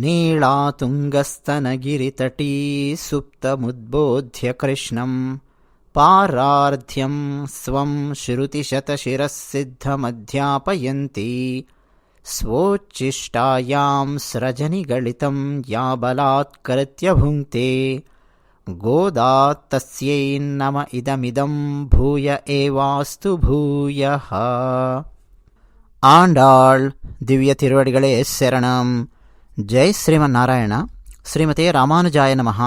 నీళాతుంగస్తనగిరితటీ సుప్తముద్బోధ్య కృష్ణం పారార్ధ్యం స్వం శృతిశతశిరఃసిద్ధమధ్యాపయంతి స్వోచ్ఛిష్టాయాం స్రజనిగళితం యా బలాత్కృత్య భుంక్తే గోదా తస్యై నమ ఇదమిదం భూయ ఏవాస్తు భూయః. ఆండాళ్ దివ్య తిరువడిகளே శరణం. జై శ్రీమన్నారాయణ. శ్రీమతే రామానుజాయ నమః.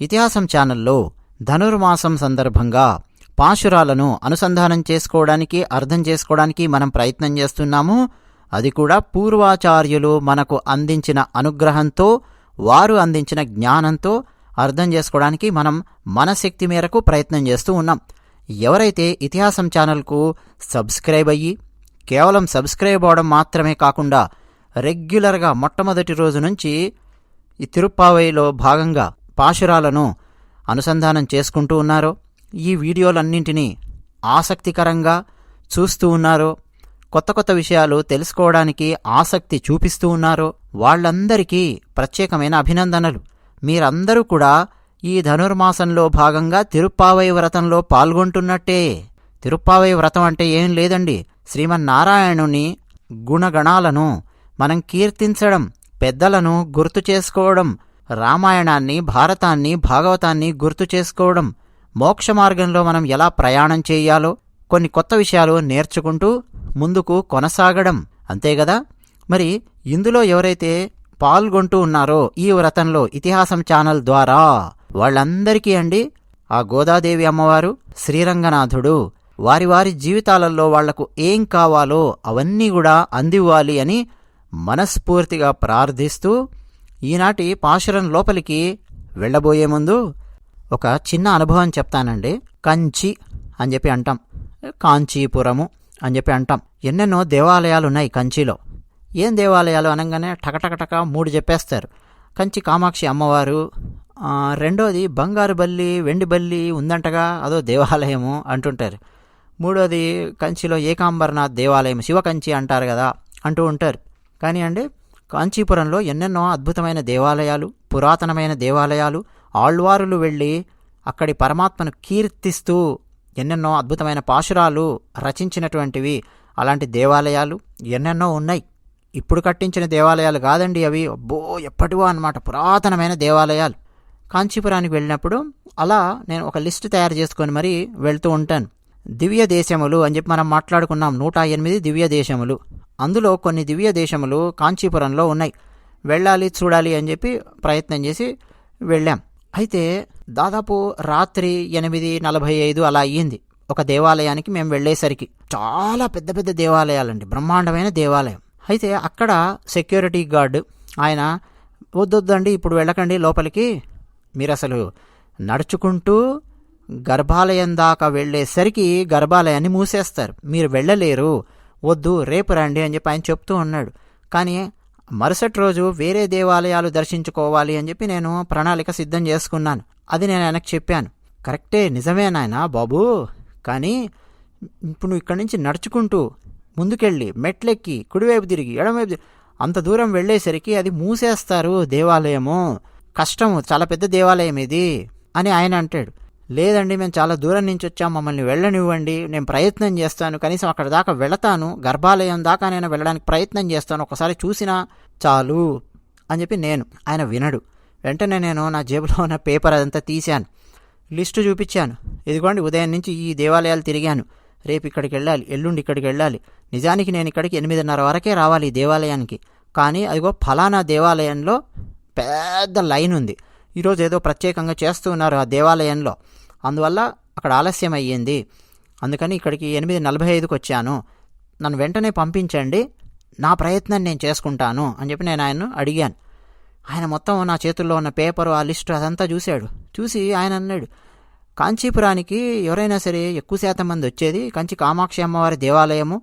ఇతిహాసం ఛానల్లో ధనుర్మాసం సందర్భంగా పాశురాలను అనుసంధానం చేసుకోవడానికి, అర్థం చేసుకోవడానికి మనం ప్రయత్నం చేస్తున్నాము. అది కూడా పూర్వాచార్యులు మనకు అందించిన అనుగ్రహంతో, వారు అందించిన జ్ఞానంతో అర్థం చేసుకోవడానికి మనం మన శక్తి మేరకు ప్రయత్నం చేస్తూ ఉన్నాం. ఎవరైతే ఇతిహాసం ఛానల్కు సబ్స్క్రైబ్ అయ్యి, కేవలం సబ్స్క్రైబ్ అవ్వడం మాత్రమే కాకుండా రెగ్యులర్గా మొట్టమొదటి రోజు నుంచి ఈ తిరుప్పావైలో భాగంగా పాశురాలను అనుసంధానం చేసుకుంటూ ఉన్నారో, ఈ వీడియోలన్నింటినీ ఆసక్తికరంగా చూస్తూ ఉన్నారో, కొత్త కొత్త విషయాలు తెలుసుకోవడానికి ఆసక్తి చూపిస్తూ ఉన్నారో వాళ్ళందరికీ ప్రత్యేకమైన అభినందనలు. మీరందరూ కూడా ఈ ధనుర్మాసంలో భాగంగా తిరుప్పావై వ్రతంలో పాల్గొంటున్నట్టే. తిరుప్పావై వ్రతం అంటే ఏం లేదండి, శ్రీమన్నారాయణుని గుణగణాలను మనం కీర్తించడం, పెద్దలను గుర్తు చేసుకోవడం, రామాయణాన్ని, భారతాన్ని, భాగవతాన్ని గుర్తు చేసుకోవడం, మోక్ష మార్గంలో మనం ఎలా ప్రయాణం చేయాలో కొన్ని కొత్త విషయాలు నేర్చుకుంటూ ముందుకు కొనసాగడం, అంతేగదా. మరి ఇందులో ఎవరైతే పాల్గొంటూ ఉన్నారో ఈ వ్రతంలో ఇతిహాసం ఛానల్ ద్వారా, వాళ్ళందరికీ అండి ఆ గోదాదేవి అమ్మవారు, శ్రీరంగనాథుడు వారి వారి జీవితాలలో వాళ్లకు ఏం కావాలో అవన్నీ కూడా అందివ్వాలి అని మనస్ఫూర్తిగా ప్రార్థిస్తూ, ఈనాటి పాశురం లోపలికి వెళ్ళబోయే ముందు ఒక చిన్న అనుభవం చెప్తానండి. కంచి అని చెప్పి అంటాం, కాంచీపురము అని చెప్పి అంటాం. ఎన్నెన్నో దేవాలయాలు ఉన్నాయి కంచిలో. ఏం దేవాలయాలు అనగానే టకటకటక 3 చెప్పేస్తారు. కంచి కామాక్షి అమ్మవారు, రెండోది బంగారు బల్లి, వెండి బల్లి ఉందంటగా, అదో దేవాలయము అంటుంటారు. మూడోది కంచిలో ఏకాంబరనాథ్ దేవాలయం, శివకంచి అంటారు కదా అంటూ ఉంటారు. కానీ అండి కాంచీపురంలో ఎన్నెన్నో అద్భుతమైన దేవాలయాలు, పురాతనమైన దేవాలయాలు, ఆళ్వారులు వెళ్ళి అక్కడి పరమాత్మను కీర్తిస్తూ ఎన్నెన్నో అద్భుతమైన పాశురాలు రచించినటువంటివి, అలాంటి దేవాలయాలు ఎన్నెన్నో ఉన్నాయి. ఇప్పుడు కట్టించిన దేవాలయాలు కాదండి అవి, అబ్బో ఎప్పటివో అన్నమాట, పురాతనమైన దేవాలయాలు. కాంచీపురానికి వెళ్ళినప్పుడు అలా నేను ఒక లిస్టు తయారు చేసుకొని మరీ వెళ్తూ ఉంటాను. దివ్య దేశములు అని చెప్పి మనం మాట్లాడుకున్నాం, 108 దివ్య దేశములు. అందులో కొన్ని దివ్య దేశములు కాంచీపురంలో ఉన్నాయి. వెళ్ళాలి, చూడాలి అని చెప్పి ప్రయత్నం చేసి వెళ్ళాం. అయితే దాదాపు రాత్రి 8:45 అలా అయ్యింది ఒక దేవాలయానికి మేము వెళ్ళేసరికి. చాలా పెద్ద పెద్ద దేవాలయాలండి, బ్రహ్మాండమైన దేవాలయం. అయితే అక్కడ సెక్యూరిటీ గార్డు ఆయన, వద్దొద్దండి ఇప్పుడు వెళ్ళకండి లోపలికి, మీరు అసలు నడుచుకుంటూ గర్భాలయం దాకా వెళ్ళేసరికి గర్భాలయాన్ని మూసేస్తారు, మీరు వెళ్ళలేరు, వద్దు రేపు రండి అని చెప్పి ఆయన చెప్తూ ఉన్నాడు. కానీ మరుసటి రోజు వేరే దేవాలయాలు దర్శించుకోవాలి అని చెప్పి నేను ప్రణాళిక సిద్ధం చేసుకున్నాను. అది నేను ఆయనకు చెప్పాను. కరెక్టే, నిజమే నాయనా బాబు, కానీ ఇప్పుడు నువ్వు ఇక్కడి నుంచి నడుచుకుంటూ ముందుకెళ్ళి మెట్లెక్కి కుడివైపు తిరిగి ఎడమవైపు తిరిగి అంత దూరం వెళ్ళేసరికి అది మూసేస్తారు దేవాలయము, కష్టము, చాలా పెద్ద దేవాలయం ఇది అని ఆయన అంటాడు. లేదండి మేము చాలా దూరం నుంచి వచ్చాం, మమ్మల్ని వెళ్ళనివ్వండి, నేను ప్రయత్నం చేస్తాను, కనీసం అక్కడ దాకా వెళతాను, గర్భాలయం దాకా నేను వెళ్ళడానికి ప్రయత్నం చేస్తాను, ఒకసారి చూసినా చాలు అని చెప్పి ఆయన వినడు. వెంటనే నేను నా జేబులో ఉన్న పేపర్ అదంతా తీశాను, లిస్టు చూపించాను. ఇదిగోండి ఉదయం నుంచి ఈ దేవాలయాలు తిరిగాను, రేపు ఇక్కడికి వెళ్ళాలి, ఎల్లుండి ఇక్కడికి వెళ్ళాలి, నిజానికి నేను ఇక్కడికి 8:30 వరకే రావాలి ఈ దేవాలయానికి, కానీ అదిగో ఫలానా దేవాలయంలో పెద్ద లైన్ ఉంది, ఈరోజు ఏదో ప్రత్యేకంగా చేస్తూ ఉన్నారు ఆ దేవాలయంలో, అందువల్ల అక్కడ ఆలస్యం అయ్యింది, అందుకని ఇక్కడికి 8:45కి వచ్చాను, నన్ను వెంటనే పంపించండి, నా ప్రయత్నం నేను చేసుకుంటాను అని చెప్పి నేను ఆయన్ను అడిగాను. ఆయన మొత్తం నా చేతుల్లో ఉన్న పేపరు, ఆ లిస్టు అదంతా చూశాడు. చూసి ఆయన అన్నాడు, కాంచీపురానికి ఎవరైనా సరే ఎక్కువ శాతం మంది వచ్చేది కంచి కామాక్షి అమ్మవారి దేవాలయము,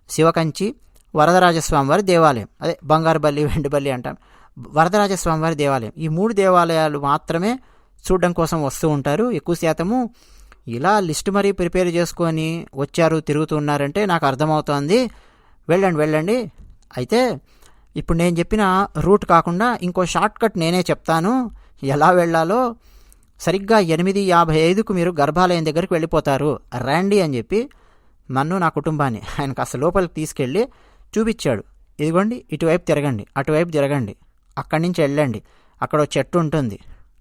శివకంచి, వరదరాజస్వామివారి దేవాలయం, అదే బంగారు బల్లి వెండి బల్లి అంటాం, వరదరాజస్వామివారి దేవాలయం, ఈ 3 దేవాలయాలు మాత్రమే చూడడం కోసం వస్తూ ఉంటారు ఎక్కువ శాతము. ఇలా లిస్ట్ మరీ ప్రిపేర్ చేసుకొని వచ్చారు, తిరుగుతున్నారంటే నాకు అర్థమవుతోంది, వెళ్ళండి. అయితే ఇప్పుడు నేను చెప్పిన రూట్ కాకుండా ఇంకో షార్ట్ కట్ నేనే చెప్తాను, ఎలా వెళ్ళాలో. సరిగ్గా 8:55కు మీరు గర్భాలయం దగ్గరికి వెళ్ళిపోతారు, రండి అని చెప్పి నన్ను నా కుటుంబాన్ని ఆయన కాస్త లోపలికి తీసుకెళ్ళి చూపించాడు. ఇదిగోండి, ఇటువైపు తిరగండి, అటువైపు తిరగండి, అక్కడి నుంచి వెళ్ళండి, అక్కడ చెట్టు ఉంటుంది,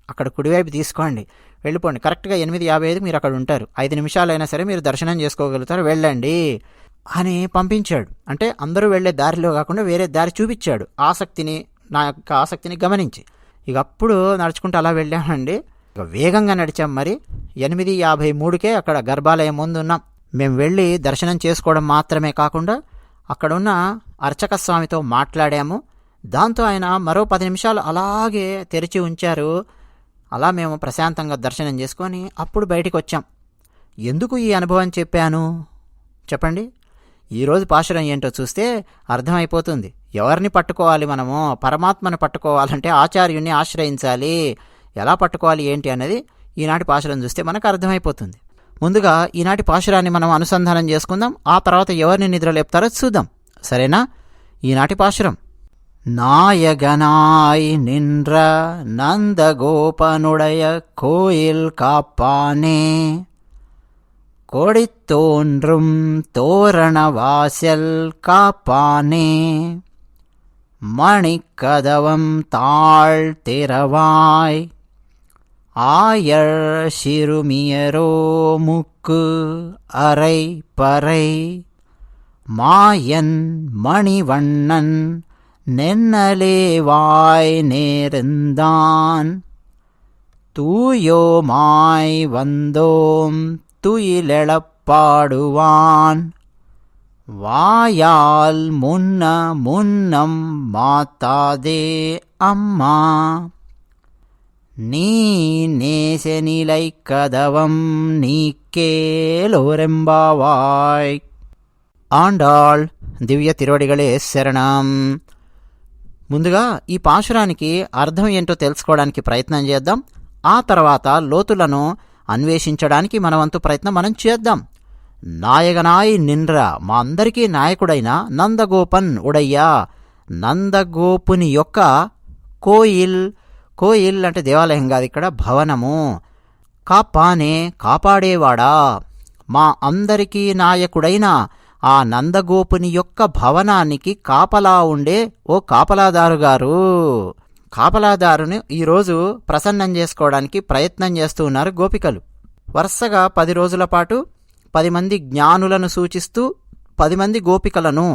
అక్కడ కుడివైపు తీసుకోండి, వెళ్ళిపోండి, కరెక్ట్గా 8:55కి మీరు అక్కడ ఉంటారు, 5 నిమిషాలైనా సరే మీరు దర్శనం చేసుకోగలుగుతారు, వెళ్ళండి అని పంపించాడు. అంటే అందరూ వెళ్ళే దారిలో కాకుండా వేరే దారి చూపించాడు, నా యొక్క ఆసక్తిని గమనించి. ఇక అప్పుడు నడుచుకుంటూ అలా వెళ్ళామండి. ఇక వేగంగా నడిచాం. మరి 8:53కే అక్కడ గర్భాలయం ముందు ఉన్నాం. మేము వెళ్ళి దర్శనం చేసుకోవడం మాత్రమే కాకుండా అక్కడున్న అర్చక స్వామితో మాట్లాడాము. దాంతో ఆయన మరో 10 నిమిషాలు అలాగే తెరిచి ఉంచారు. అలా మేము ప్రశాంతంగా దర్శనం చేసుకొని అప్పుడు బయటికి వచ్చాం. ఎందుకు ఈ అనుభవం చెప్పాను చెప్పండి? ఈరోజు పాశురం ఏంటో చూస్తే అర్థమైపోతుంది. ఎవరిని పట్టుకోవాలి మనము? పరమాత్మను పట్టుకోవాలంటే ఆచార్యుని ఆశ్రయించాలి. ఎలా పట్టుకోవాలి ఏంటి అన్నది ఈనాటి పాశురం చూస్తే మనకు అర్థమైపోతుంది. ముందుగా ఈనాటి పాశురాన్ని మనం అనుసంధానం చేసుకుందాం. ఆ తర్వాత ఎవరిని నిద్రలేపుతారో చూద్దాం, సరేనా? ఈనాటి పాశురం: நாயகனாய் நின்ற நந்தகோபனுடைய கோயில் காப்பானே, கொடித்தோன்றும் தோரண வாசல் காப்பானே, மணிக்கதவம் தாழ் திறவாய், ஆயர் சிறுமியரோ முக்கு அரை பறை, மாயன் மணிவண்ணன் நென்னலேவாய் நேர்ந்தான், தூயோமாய் வந்தோம் துயிலெழப்பாடுவான், வாயால் முன்னம் மாத்தாதே அம்மா, நீ நேசநிலை கதவம் நீக்கேலோரெம்பாவாய். ఆండాళ్ దివ్య తిరువడిగళే శరణం. ముందుగా ఈ పాశురానికి అర్థం ఏంటో తెలుసుకోవడానికి ప్రయత్నం చేద్దాం. ఆ తర్వాత లోతులను అన్వేషించడానికి మనవంతు ప్రయత్నం మనం చేద్దాం. నాయగనాయ్ నిండ్ర, మా అందరికీ నాయకుడైన నందగోపన్ ఉడయ్యా, నందగోపుని యొక్క కోయిల్, కోయిల్ అంటే దేవాలయం కాదు, ఇక్కడ భవనము. కాపానే, కాపాడేవాడా, మా అందరికీ నాయకుడైన ఆ నందగోపుని యొక్క భవనానికి కాపలా ఉండే ఓ కాపలాదారు గారు. కాపలాదారుని ఈరోజు ప్రసన్నం చేసుకోవడానికి ప్రయత్నం చేస్తూ ఉన్నారు గోపికలు. వరుసగా 10 రోజుల పాటు 10 మంది జ్ఞానులను సూచిస్తూ 10 మంది గోపికలను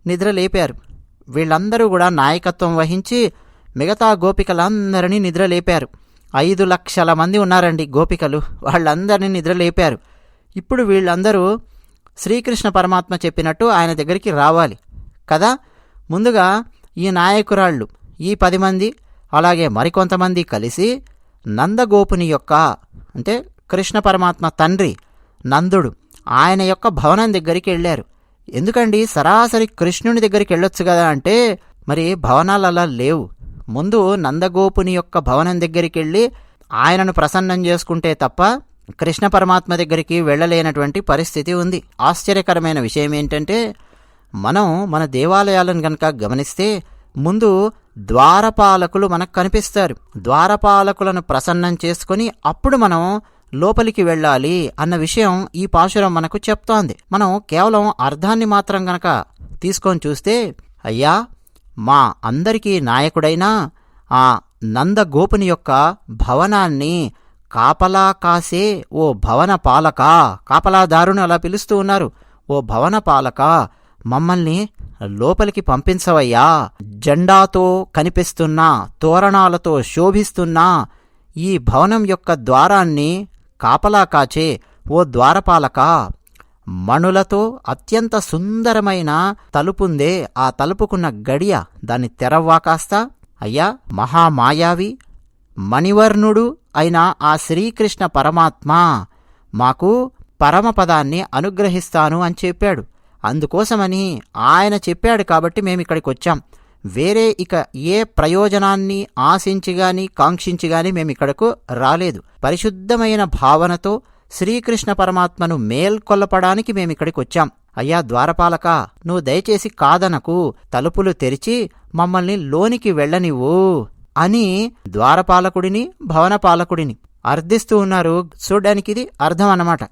నిద్రలేపారు. వీళ్ళందరూ కూడా నాయకత్వం వహించి మిగతా గోపికలందరినీ నిద్రలేపారు. 5 లక్షల మంది ఉన్నారండి గోపికలు, వాళ్ళందరినీ నిద్రలేపారు. ఇప్పుడు వీళ్ళందరూ శ్రీకృష్ణ పరమాత్మ చెప్పినట్టు ఆయన దగ్గరికి రావాలి కదా. ముందుగా ఈ నాయకురాళ్ళు, ఈ 10 మంది అలాగే మరికొంతమంది కలిసి నందగోపుని యొక్క, అంటే కృష్ణ పరమాత్మ తండ్రి నందుడు, ఆయన యొక్క భవనం దగ్గరికి వెళ్ళారు. ఎందుకండి సరాసరి కృష్ణుని దగ్గరికి వెళ్ళొచ్చు కదా అంటే మరి భవనాలు అలా లేవు. ముందు నందగోపుని యొక్క భవనం దగ్గరికి వెళ్ళి ఆయనను ప్రసన్నం చేసుకుంటే తప్ప కృష్ణ పరమాత్మ దగ్గరికి వెళ్ళలేనటువంటి పరిస్థితి ఉంది. ఆశ్చర్యకరమైన విషయం ఏంటంటే మనం మన దేవాలయాలను కనుక గమనిస్తే ముందు ద్వారపాలకులు మనకు కనిపిస్తారు. ద్వారపాలకులను ప్రసన్నం చేసుకుని అప్పుడు మనం లోపలికి వెళ్ళాలి అన్న విషయం ఈ పాశురం మనకు చెప్తోంది. మనం కేవలం అర్థాన్ని మాత్రం గనక తీసుకొని చూస్తే, అయ్యా మా అందరికీ నాయకుడైన ఆ నందగోపుని యొక్క భవనాన్ని కాపలా కాసే ఓ భవన పాలక, కాపలాదారుని అలా పిలుస్తూ ఉన్నారు, ఓ భవన పాలక మమ్మల్ని లోపలికి పంపించవయ్యా. జెండాతో కనిపిస్తున్నా, తోరణాలతో శోభిస్తున్నా ఈ భవనం యొక్క ద్వారాన్ని కాపలా కాచే ఓ ద్వారపాలక, మణులతో అత్యంత సుందరమైన తలుపుందే, ఆ తలుపుకున్న గడియ దాన్ని తెరవ్వా కాస్త. అయ్యా మహామాయావి మణివర్ణుడు అయిన ఆ శ్రీకృష్ణ పరమాత్మ మాకు పరమపదాన్ని అనుగ్రహిస్తాను అని చెప్పాడు. అందుకోసమని ఆయన చెప్పాడు కాబట్టి మేమిక్కడికి వచ్చాం. వేరే ఇక ఏ ప్రయోజనాన్ని ఆశించి గాని కాంక్షించి గాని మేమిక్కడకు రాలేదు. పరిశుద్ధమైన భావనతో శ్రీకృష్ణ పరమాత్మను మేల్కొల్పడానికి మేమిక్కడికి వచ్చాం. అయ్యా ద్వారపాలక, నువ్వు దయచేసి కాదనకు, తలుపులు తెరిచి మమ్మల్ని లోనికి వెళ్ళనివ్వు అని ద్వారపాలకుడిని భవనపాలకుడిని అర్థిస్తూ ఉన్నారు. చూడ్డానికి ఇది అర్థం అన్నమాట.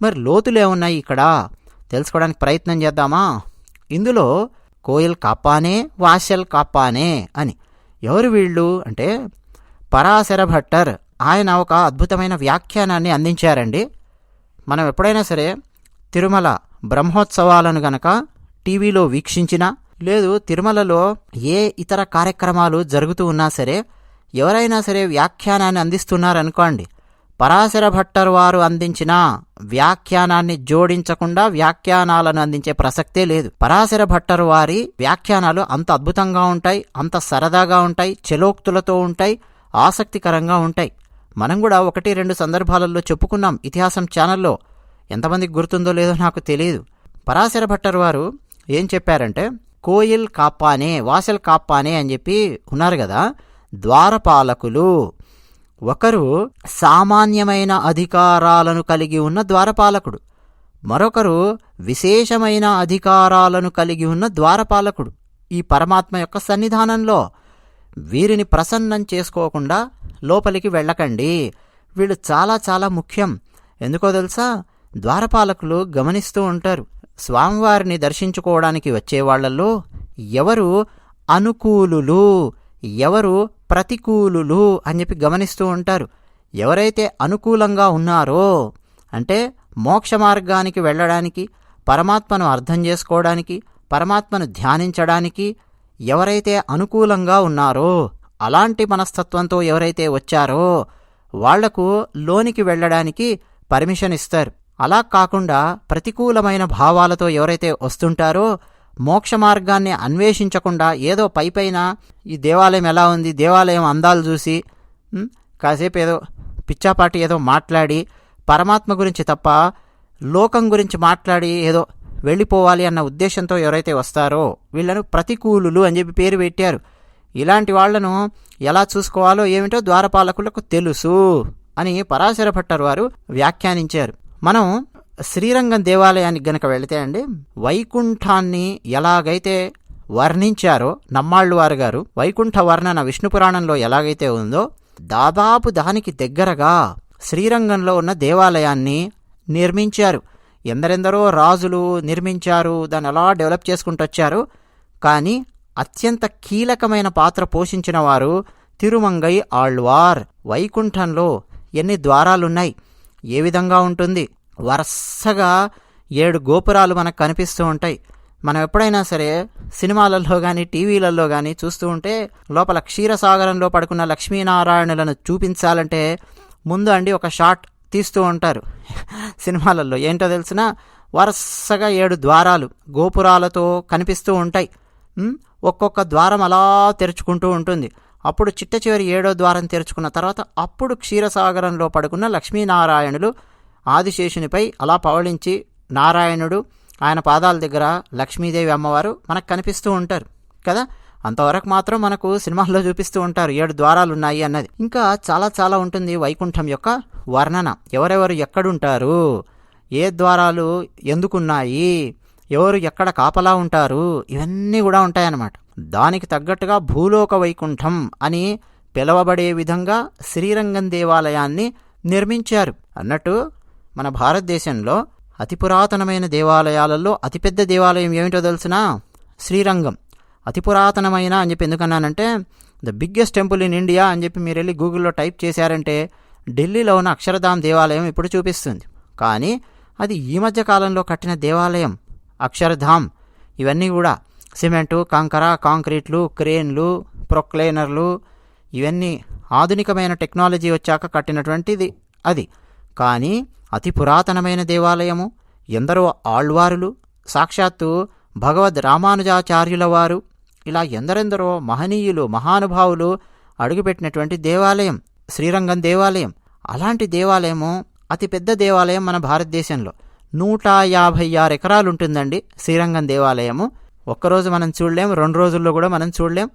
మరి లోతులేమున్నాయి ఇక్కడ తెలుసుకోవడానికి ప్రయత్నం చేద్దామా? ఇందులో కోయిల్ కాప్పానే వాసల్ కాప్పానే అని ఎవరు వీళ్ళు అంటే పరాశర భట్టర్. ఆయన ఒక అద్భుతమైన వ్యాఖ్యానాన్ని అందించారండి. మనం ఎప్పుడైనా సరే తిరుమల బ్రహ్మోత్సవాలను గనక టీవీలో వీక్షించినా, లేదు తిరుమలలో ఏ ఇతర కార్యక్రమాలు జరుగుతూ ఉన్నా సరే, ఎవరైనా సరే వ్యాఖ్యానాన్ని అందిస్తున్నారనుకోండి, పరాశర భట్టర్ వారు అందించిన వ్యాఖ్యానాన్ని జోడించకుండా వ్యాఖ్యానాలను అందించే ప్రసక్తే లేదు. పరాశర భట్టర్ వారి వ్యాఖ్యానాలు అంత అద్భుతంగా ఉంటాయి, అంత సరదాగా ఉంటాయి, చలోక్తులతో ఉంటాయి, ఆసక్తికరంగా ఉంటాయి. మనం కూడా 1-2 సందర్భాలలో చెప్పుకున్నాం ఇతిహాసం ఛానల్లో. ఎంతమందికి గుర్తుందో లేదో నాకు తెలియదు. పరాశర భట్టర్ వారు ఏం చెప్పారంటే, కోయిల్ కాప్పానే వాసల్ కాప్పానే అని చెప్పి ఉన్నారు కదా, ద్వారపాలకులు ఒకరు సామాన్యమైన అధికారాలను కలిగి ఉన్న ద్వారపాలకుడు, మరొకరు విశేషమైన అధికారాలను కలిగి ఉన్న ద్వారపాలకుడు. ఈ పరమాత్మ యొక్క సన్నిధానంలో వీరిని ప్రసన్నం చేసుకోకుండా లోపలికి వెళ్ళకండి. వీళ్ళు చాలా చాలా ముఖ్యం. ఎందుకో తెలుసా? ద్వారపాలకులు గమనిస్తూ ఉంటారు, స్వామివారిని దర్శించుకోవడానికి వచ్చేవాళ్లలో ఎవరు అనుకూలులు, ఎవరు ప్రతికూలులు అని చెప్పి గమనిస్తూ ఉంటారు. ఎవరైతే అనుకూలంగా ఉన్నారో అంటే మోక్ష మార్గానికి వెళ్ళడానికి, పరమాత్మను అర్థం చేసుకోవడానికి, పరమాత్మను ధ్యానించడానికి ఎవరైతే అనుకూలంగా ఉన్నారో, అలాంటి మనస్తత్వంతో ఎవరైతే వచ్చారో వాళ్లకు లోనికి వెళ్ళడానికి పర్మిషన్ ఇస్తారు. అలా కాకుండా ప్రతికూలమైన భావాలతో ఎవరైతే వస్తుంటారో, మోక్ష మార్గాన్ని అన్వేషించకుండా ఏదో పైపైన ఈ దేవాలయం ఎలా ఉంది, దేవాలయం అందాలు చూసి కాసేపు ఏదో పిచ్చాపాటి ఏదో మాట్లాడి, పరమాత్మ గురించి తప్ప లోకం గురించి మాట్లాడి ఏదో వెళ్ళిపోవాలి అన్న ఉద్దేశంతో ఎవరైతే వస్తారో వీళ్లను ప్రతికూలులు అని చెప్పి పేరు పెట్టారు. ఇలాంటి వాళ్లను ఎలా చూసుకోవాలో ఏమిటో ద్వారపాలకులకు తెలుసు అని పరాశర భట్టర్ వారు వ్యాఖ్యానించారు. మనం శ్రీరంగం దేవాలయానికి గనక వెళితే అండి, వైకుంఠాన్ని ఎలాగైతే వర్ణించారో నమ్మాళ్ళు వారు గారు, వైకుంఠ వర్ణన విష్ణు పురాణంలో ఎలాగైతే ఉందో దాదాపు దానికి దగ్గరగా శ్రీరంగంలో ఉన్న దేవాలయాన్ని నిర్మించారు. ఎందరెందరో రాజులు నిర్మించారు, దాన్ని అలా డెవలప్ చేసుకుంటూ వచ్చారు. కానీ అత్యంత కీలకమైన పాత్ర పోషించిన వారు తిరుమంగై ఆళ్వార్. వైకుంఠంలో ఎన్ని ద్వారాలున్నాయి, ఏ విధంగా ఉంటుంది, వరుసగా 7 గోపురాలు మనకు కనిపిస్తూ ఉంటాయి. మనం ఎప్పుడైనా సరే సినిమాలలో కానీ టీవీలలో కానీ చూస్తూ ఉంటే లోపల క్షీరసాగరంలో పడుకున్న లక్ష్మీనారాయణులను చూపించాలంటే ముందు అండి ఒక షాట్ తీస్తూ ఉంటారు సినిమాలలో. ఏంటో తెలిసిన వరుసగా 7 ద్వారాలు గోపురాలతో కనిపిస్తూ ఉంటాయి. ఒక్కొక్క ద్వారం అలా తెరుచుకుంటూ ఉంటుంది. అప్పుడు చిట్ట చివరి 7వ ద్వారం తెరుచుకున్న తర్వాత అప్పుడు క్షీరసాగరంలో పడుకున్న లక్ష్మీనారాయణులు ఆదిశేషునిపై అలా పవళించి, నారాయణుడు ఆయన పాదాల దగ్గర లక్ష్మీదేవి అమ్మవారు మనకు కనిపిస్తూ ఉంటారు కదా. అంతవరకు మాత్రం మనకు సినిమాల్లో చూపిస్తూ ఉంటారు 7 ద్వారాలు ఉన్నాయి అన్నది. ఇంకా చాలా చాలా ఉంటుంది వైకుంఠం యొక్క వర్ణన. ఎవరెవరు ఎక్కడుంటారు, ఏ ద్వారాలు ఎందుకున్నాయి, ఎవరు ఎక్కడ కాపలా ఉంటారు, ఇవన్నీ కూడా ఉంటాయన్నమాట. దానికి తగ్గట్టుగా భూలోక వైకుంఠం అని పిలవబడే విధంగా శ్రీరంగం దేవాలయాన్ని నిర్మించారు. అన్నట్టు మన భారతదేశంలో అతి పురాతనమైన దేవాలయాలలో అతిపెద్ద దేవాలయం ఏమిటో తెలుసునా? శ్రీరంగం. అతి పురాతనమైన అని చెప్పి ఎందుకన్నానంటే the biggest temple in India అని చెప్పి మీరు వెళ్ళి గూగుల్లో టైప్ చేశారంటే ఢిల్లీలో ఉన్న అక్షరధామ్ దేవాలయం ఇప్పుడు చూపిస్తుంది. కానీ అది ఈ మధ్య కాలంలో కట్టిన దేవాలయం. అక్షరధామ్ ఇవన్నీ కూడా సిమెంటు, కంకర, కాంక్రీట్లు, క్రేన్లు, ప్రొక్లైనర్లు ఇవన్నీ ఆధునికమైన టెక్నాలజీ వచ్చాక కట్టినటువంటిది అది. కానీ అతి పురాతనమైన దేవాలయము. ఎందరో ఆళ్వారులు, సాక్షాత్తు భగవద్ రామానుజాచార్యుల వారు, ఇలా ఎందరెందరో మహనీయులు మహానుభావులు అడుగుపెట్టినటువంటి దేవాలయం శ్రీరంగం దేవాలయం. అలాంటి దేవాలయము అతిపెద్ద దేవాలయం మన భారతదేశంలో. 156 ఎకరాలు ఉంటుందండి శ్రీరంగం దేవాలయము. ఒక్కరోజు మనం చూడలేం, 2 రోజుల్లో కూడా మనం చూడలేం.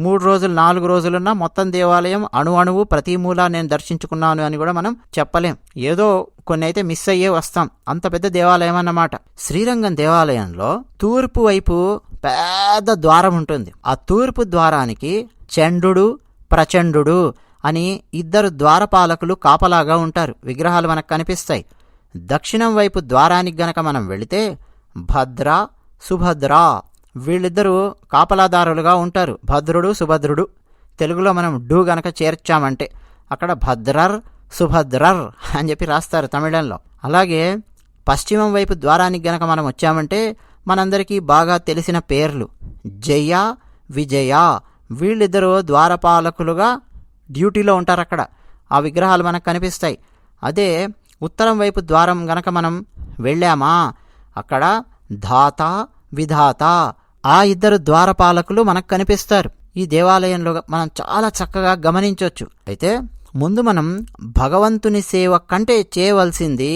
3 రోజులు 4 రోజులున్నా మొత్తం దేవాలయం అణువు ప్రతి మూల నేను దర్శించుకున్నాను అని కూడా మనం చెప్పలేం. ఏదో కొన్ని అయితే మిస్ అయ్యే వస్తాం. అంత పెద్ద దేవాలయం అన్నమాట. శ్రీరంగం దేవాలయంలో తూర్పు వైపు పెద్ద ద్వారం ఉంటుంది. ఆ తూర్పు ద్వారానికి చండు ప్రచండు అని 2 ద్వారపాలకులు కాపలాగా ఉంటారు. విగ్రహాలు మనకు కనిపిస్తాయి. దక్షిణం వైపు ద్వారానికి గనక మనం వెళితే భద్ర సుభద్ర వీళ్ళిద్దరూ కాపలాదారులుగా ఉంటారు. భద్రుడు సుభద్రుడు. తెలుగులో మనం డు గనక చేర్చామంటే అక్కడ భద్రర్ సుభద్రర్ అని చెప్పి రాస్తారు తమిళంలో. అలాగే పశ్చిమం వైపు ద్వారానికి గనక మనం వచ్చామంటే మనందరికీ బాగా తెలిసిన పేర్లు జయ విజయ వీళ్ళిద్దరూ ద్వారపాలకులుగా డ్యూటీలో ఉంటారు. అక్కడ ఆ విగ్రహాలు మనకు కనిపిస్తాయి. అదే ఉత్తరం వైపు ద్వారం గనక మనం వెళ్ళామా అక్కడ ధాత విధాత ఆ 2 ద్వారపాలకులు మనకు కనిపిస్తారు. ఈ దేవాలయంలో మనం చాలా చక్కగా గమనించవచ్చు. అయితే ముందు మనం భగవంతుని సేవ కంటే చేయవలసింది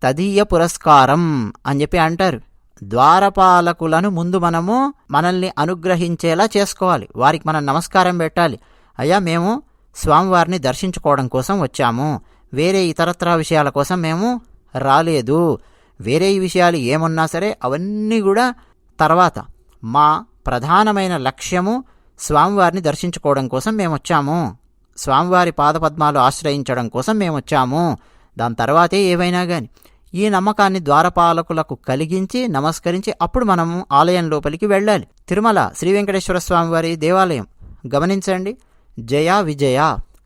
తదీయ పురస్కారం అని చెప్పి అంటారు. ద్వారపాలకులను ముందు మనము మనల్ని అనుగ్రహించేలా చేసుకోవాలి. వారికి మనం నమస్కారం పెట్టాలి. అయ్యా మేము స్వామివారిని దర్శించుకోవడం కోసం వచ్చాము, వేరే ఇతరత్రా విషయాల కోసం మేము రాలేదు. వేరే విషయాలు ఏమున్నా సరే అవన్నీ కూడా తర్వాత. మా ప్రధానమైన లక్ష్యము స్వామివారిని దర్శించుకోవడం కోసం మేము వచ్చాము, స్వామివారి పాదపద్మాలు ఆశ్రయించడం కోసం మేము వచ్చాము. దాని తర్వాతే ఏవైనా కానీ ఈ నమ్మకాన్ని ద్వారపాలకులకు కలిగించి నమస్కరించి అప్పుడు మనము ఆలయం లోపలికి వెళ్ళాలి. తిరుమల శ్రీ వెంకటేశ్వర స్వామివారి దేవాలయం గమనించండి. జయ విజయ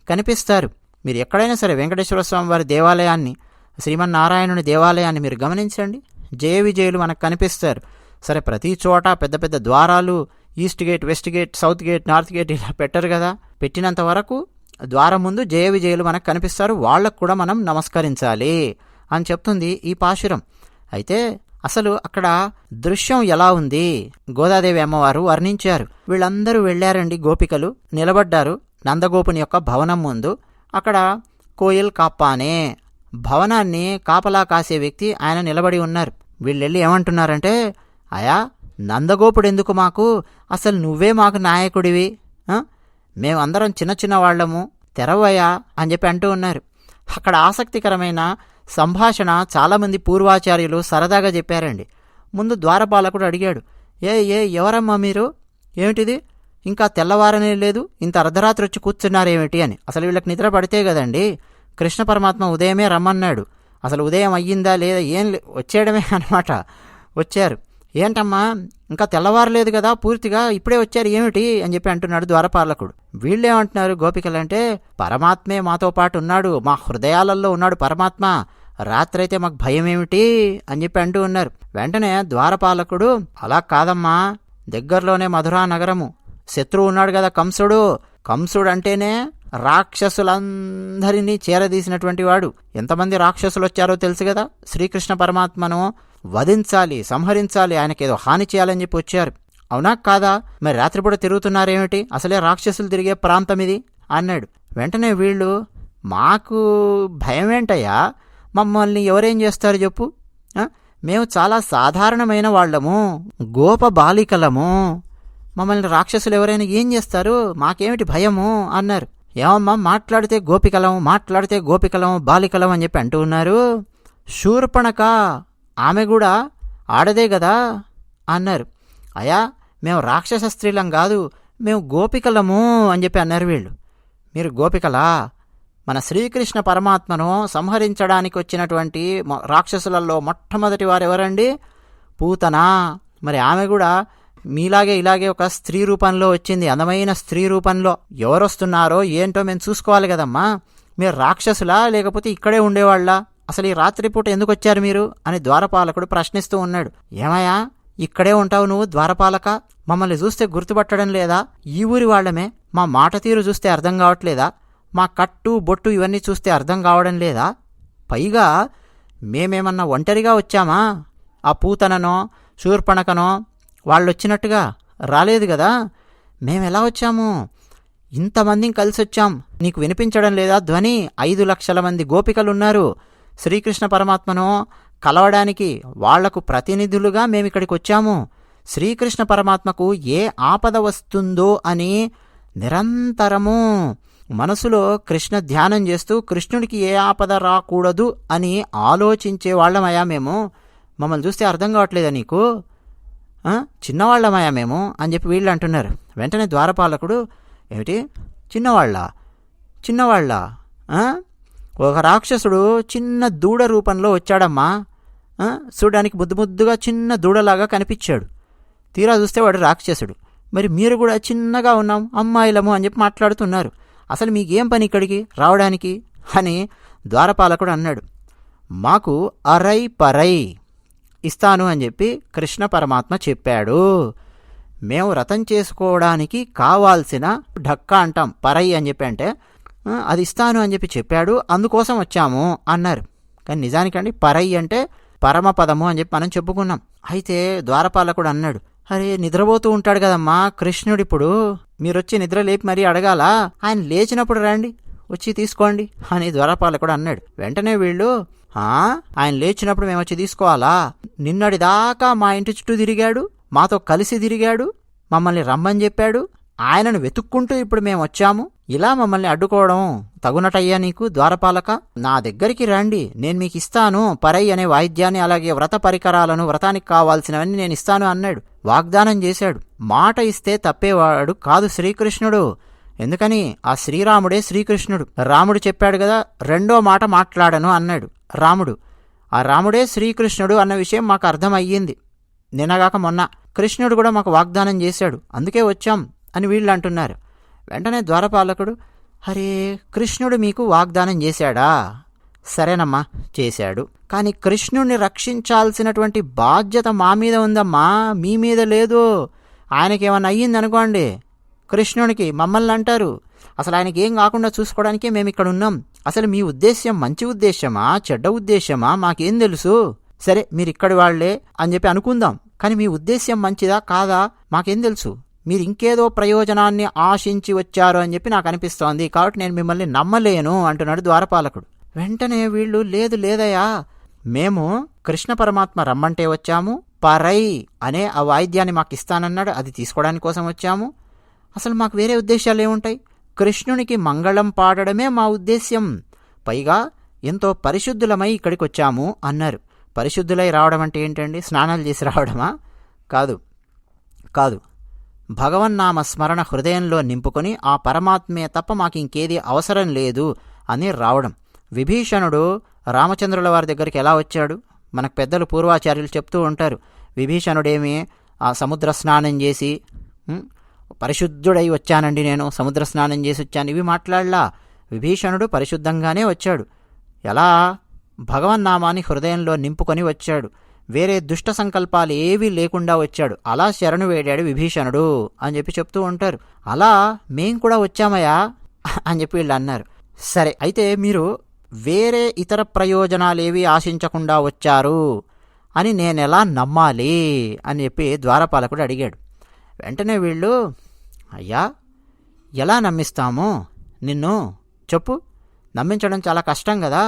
కనిపిస్తారు. మీరు ఎక్కడైనా సరే వెంకటేశ్వర స్వామివారి దేవాలయాన్ని, శ్రీమన్నారాయణుని దేవాలయాన్ని మీరు గమనించండి. జయ విజయులు మనకు కనిపిస్తారు. సరే ప్రతి చోట పెద్ద పెద్ద ద్వారాలు east gate, west gate, south gate, north gate ఇలా పెట్టరు కదా. పెట్టినంత వరకు ద్వారం ముందు జయ విజయులు మనకు కనిపిస్తారు. వాళ్ళకు కూడా మనం నమస్కరించాలి అని చెప్తుంది ఈ పాశురం. అయితే అసలు అక్కడ దృశ్యం ఎలా ఉంది గోదాదేవి అమ్మవారు వర్ణించారు. వీళ్ళందరూ వెళ్ళారండి. గోపికలు నిలబడ్డారు నందగోపుని యొక్క భవనం ముందు. అక్కడ కోయిల్ కాప్పానే భవనాన్ని కాపలా కాసే వ్యక్తి ఆయన నిలబడి ఉన్నారు. వీళ్ళెళ్ళి ఏమంటున్నారంటే, అయా నందగోపుడు ఎందుకు మాకు, అసలు నువ్వే మాకు నాయకుడివి, మేమందరం చిన్న చిన్న వాళ్లము, తెరవయ్యా అని చెప్పి అంటూ ఉన్నారు. అక్కడ ఆసక్తికరమైన సంభాషణ చాలామంది పూర్వాచార్యులు సరదాగా చెప్పారండి. ముందు ద్వారపాలకుడు అడిగాడు, ఎవరమ్మా మీరు, ఏమిటిది ఇంకా తెల్లవారనే లేదు, ఇంత అర్ధరాత్రి వచ్చి కూర్చున్నారేమిటి అని. అసలు వీళ్ళకి నిద్ర పడితే కదండి కృష్ణ పరమాత్మ ఉదయమే రమ్మన్నాడు. అసలు ఉదయం అయ్యిందా లేదా ఏం వచ్చేయడమే అనమాట. వచ్చారు. ఏంటమ్మా ఇంకా తెల్లవారలేదు కదా పూర్తిగా, ఇప్పుడే వచ్చారు ఏమిటి అని చెప్పి అంటున్నాడు ద్వారపాలకుడు. వీళ్ళేమంటున్నారు గోపికలంటే, పరమాత్మే మాతో పాటు ఉన్నాడు, మా హృదయాలలో ఉన్నాడు పరమాత్మ, రాత్రైతే మాకు భయం ఏమిటి అని చెప్పి అంటూ ఉన్నారు. వెంటనే ద్వారపాలకుడు, అలా కాదమ్మా, దగ్గరలోనే మధురా నగరము, శత్రువు ఉన్నాడు కదా కంసుడు. కంసుడు అంటేనే రాక్షసులందరినీ చేరదీసినటువంటి వాడు. ఎంతమంది రాక్షసులు వచ్చారో తెలుసు కదా. శ్రీకృష్ణ పరమాత్మను వధించాలి, సంహరించాలి, ఆయనకేదో హాని చేయాలని చెప్పి వచ్చారు. అవునా కాదా? మరి రాత్రిపూట తిరుగుతున్నారేమిటి, అసలే రాక్షసులు తిరిగే ప్రాంతం ఇది అన్నాడు. వెంటనే వీళ్ళు, మాకు భయం ఏంటయ్యా, మమ్మల్ని ఎవరేం చేస్తారు చెప్పు, మేము చాలా సాధారణమైన వాళ్లము, గోప బాలికలము, మమ్మల్ని రాక్షసులు ఎవరైనా ఏం చేస్తారు, మాకేమిటి భయము అన్నారు. ఏమమ్మా మాట్లాడితే గోపికలం బాలికలం అని చెప్పి అంటూ ఉన్నారు. శూర్పణక ఆమె కూడా ఆడదే కదా అన్నారు. అయా మేము రాక్షస స్త్రీలం కాదు, మేము గోపికలము అని చెప్పి అన్నారు వీళ్ళు. మీరు గోపికలా? మన శ్రీకృష్ణ పరమాత్మను సంహరించడానికి వచ్చినటువంటి రాక్షసులలో మొట్టమొదటి వారు ఎవరండి? పూతన. మరి ఆమె కూడా మీలాగే ఇలాగే ఒక స్త్రీ రూపంలో వచ్చింది, అందమైన స్త్రీ రూపంలో. ఎవరొస్తున్నారో ఏంటో మేము చూసుకోవాలి కదమ్మా. మీరు రాక్షసులా లేకపోతే ఇక్కడే ఉండేవాళ్ళ, అసలు ఈ రాత్రిపూట ఎందుకు వచ్చారు మీరు అని ద్వారపాలకుడు ప్రశ్నిస్తూ ఉన్నాడు. ఏమయ్యా ఇక్కడే ఉంటావు నువ్వు ద్వారపాలక, మమ్మల్ని చూస్తే గుర్తుపట్టడం లేదా? ఈ ఊరి వాళ్లమే, మా మాట తీరు చూస్తే అర్థం కావట్లేదా? మా కట్టు బొట్టు ఇవన్నీ చూస్తే అర్థం కావడం లేదా? పైగా మేమేమన్నా ఒంటరిగా వచ్చామా? ఆ పూతననో శూర్పణకనో వాళ్ళు వచ్చినట్టుగా రాలేదు కదా. మేమెలా వచ్చాము? ఇంతమందిని కలిసి వచ్చాం, నీకు వినిపించడం లేదా ధ్వని? 5 లక్షల మంది గోపికలున్నారు శ్రీకృష్ణ పరమాత్మను కలవడానికి, వాళ్లకు ప్రతినిధులుగా మేమిక్కడికి వచ్చాము. శ్రీకృష్ణ పరమాత్మకు ఏ ఆపద వస్తుందో అని నిరంతరము మనసులో కృష్ణ ధ్యానం చేస్తూ కృష్ణుడికి ఏ ఆపద రాకూడదు అని ఆలోచించే వాళ్ళమయ్యా మేము. మమ్మల్ని చూస్తే అర్థం కావట్లేదా నీకు? చిన్నవాళ్ళమయ్యా మేము అని చెప్పి వీళ్ళు అంటున్నారు. వెంటనే ద్వారపాలకుడు, ఏమిటి చిన్నవాళ్ళ ఒక రాక్షసుడు చిన్న దూడ రూపంలో వచ్చాడమ్మా. చూడడానికి ముద్దుగా చిన్న దూడలాగా కనిపించాడు. తీరా చూస్తే వాడు రాక్షసుడు. మరి మీరు కూడా చిన్నగా ఉన్నాం, అమ్మాయిలము అని చెప్పి మాట్లాడుతున్నారు. అసలు మీకేం పని ఇక్కడికి రావడానికి అని ద్వారపాలకుడు అన్నాడు. మాకు అరై పరై ఇస్తాను అని చెప్పి కృష్ణ పరమాత్మ చెప్పాడు. మేము వ్రతం చేసుకోవడానికి కావాల్సిన ఢక్కా అంటాం, పరై అని చెప్పి అంటే అది ఇస్తాను అని చెప్పి చెప్పాడు, అందుకోసం వచ్చాము అన్నారు. కానీ నిజానికండి పరై అంటే పరమపదము అని చెప్పి మనం చెప్పుకున్నాం. అయితే ద్వారపాలకుడు అన్నాడు, అరే నిద్రపోతూ ఉంటాడు కదమ్మా కృష్ణుడిప్పుడు, మీరొచ్చి నిద్ర లేపి మరీ అడగాల, ఆయన లేచినప్పుడు రండి వచ్చి తీసుకోండి అని ద్వారపాలకుడు అన్నాడు. వెంటనే వీళ్ళు, ఆయన లేచినప్పుడు మేము వచ్చి తీసుకోవాలా? నిన్నటిదాకా మా ఇంటి చుట్టూ తిరిగాడు, మాతో కలిసి తిరిగాడు, మమ్మల్ని రమ్మని చెప్పాడు, ఆయనను వెతుక్కుంటూ ఇప్పుడు మేము వచ్చాము, ఇలా మమ్మల్ని అడ్డుకోవడం తగునటయ్యా నీకు ద్వారపాలక? నా దగ్గరికి రండి, నేను మీకు ఇస్తాను పరై అనే వాయిద్యాన్ని, అలాగే వ్రత పరికరాలను, వ్రతానికి కావాల్సినవన్నీ నేను ఇస్తాను అన్నాడు. వాగ్దానం చేశాడు. మాట ఇస్తే తప్పేవాడు కాదు శ్రీకృష్ణుడు. ఎందుకని? ఆ శ్రీరాముడే శ్రీకృష్ణుడు. రాముడు చెప్పాడు కదా, రెండో మాట మాట్లాడను అన్నాడు రాముడు. ఆ రాముడే శ్రీకృష్ణుడు అన్న విషయం మాకు అర్థమయ్యింది నిన్నగాక మొన్న. కృష్ణుడు కూడా మాకు వాగ్దానం చేశాడు, అందుకే వచ్చాం అని వీళ్ళు అంటున్నారు. వెంటనే ద్వారపాలకుడు, అరే కృష్ణుడు మీకు వాగ్దానం చేశాడా? సరేనమ్మా చేశాడు, కానీ కృష్ణుడిని రక్షించాల్సినటువంటి బాధ్యత మా మీద ఉందమ్మా, మీ మీద లేదు. ఆయనకేమన్నా అయ్యిందనుకోండి కృష్ణునికి, మమ్మల్ని అంటారు. అసలు ఆయనకి ఏం కాకుండా చూసుకోవడానికే మేము ఇక్కడ ఉన్నాం. అసలు మీ ఉద్దేశ్యం మంచి ఉద్దేశమా చెడ్డ ఉద్దేశమా మాకేం తెలుసు? సరే మీరు ఇక్కడి వాళ్లే అని చెప్పి అనుకుందాం, కానీ మీ ఉద్దేశ్యం మంచిదా కాదా మాకేం తెలుసు? మీరు ఇంకేదో ప్రయోజనాన్ని ఆశించి వచ్చారు అని చెప్పి నాకు అనిపిస్తోంది, కాబట్టి నేను మిమ్మల్ని నమ్మలేను అంటున్నాడు ద్వారపాలకుడు. వెంటనే వీళ్ళు, లేదయ్యా, మేము కృష్ణ పరమాత్మ రమ్మంటే వచ్చాము, పరై అనే ఆ వాయిద్యాన్ని మాకు ఇస్తానన్నాడు, అది తీసుకోవడానికి కోసం వచ్చాము. అసలు మాకు వేరే ఉద్దేశాలు ఏముంటాయి? కృష్ణునికి మంగళం పాడడమే మా ఉద్దేశ్యం. పైగా ఎంతో పరిశుద్ధులమై ఇక్కడికి వచ్చాము అన్నారు. పరిశుద్ధులై రావడం అంటే ఏంటండి? స్నానాలు చేసి రావడమా? కాదు. భగవన్నామ స్మరణ హృదయంలో నింపుకొని ఆ పరమాత్మే తప్ప మాకు ఇంకేది అవసరం లేదు అని రావడం. విభీషణుడు రామచంద్రుల వారి దగ్గరికి ఎలా వచ్చాడు? మనకు పెద్దలు పూర్వాచార్యులు చెప్తూ ఉంటారు. విభీషణుడేమి ఆ సముద్ర స్నానం చేసి పరిశుద్ధుడై వచ్చానండి, నేను సముద్ర స్నానం చేసి వచ్చాను, ఇవి మాట్లాడలా. విభీషణుడు పరిశుద్ధంగానే వచ్చాడు. ఎలా? భగవన్నామాన్ని హృదయంలో నింపుకొని వచ్చాడు. వేరే దుష్ట సంకల్పాలు ఏవీ లేకుండా వచ్చాడు. అలా శరణు వేడాడు విభీషణుడు అని చెప్పి చెప్తూ ఉంటారు. అలా మేం కూడా వచ్చామయ్యా అని చెప్పి వీళ్ళు అన్నారు. సరే, అయితే మీరు వేరే ఇతర ప్రయోజనాలేవి ఆశించకుండా వచ్చారు అని నేనెలా నమ్మాలి అని చెప్పి ద్వారపాలకుడు అడిగాడు. వెంటనే వీళ్ళు, అయ్యా ఎలా నమ్మిస్తాము నిన్ను చెప్పు, నమ్మించడం చాలా కష్టం కదా.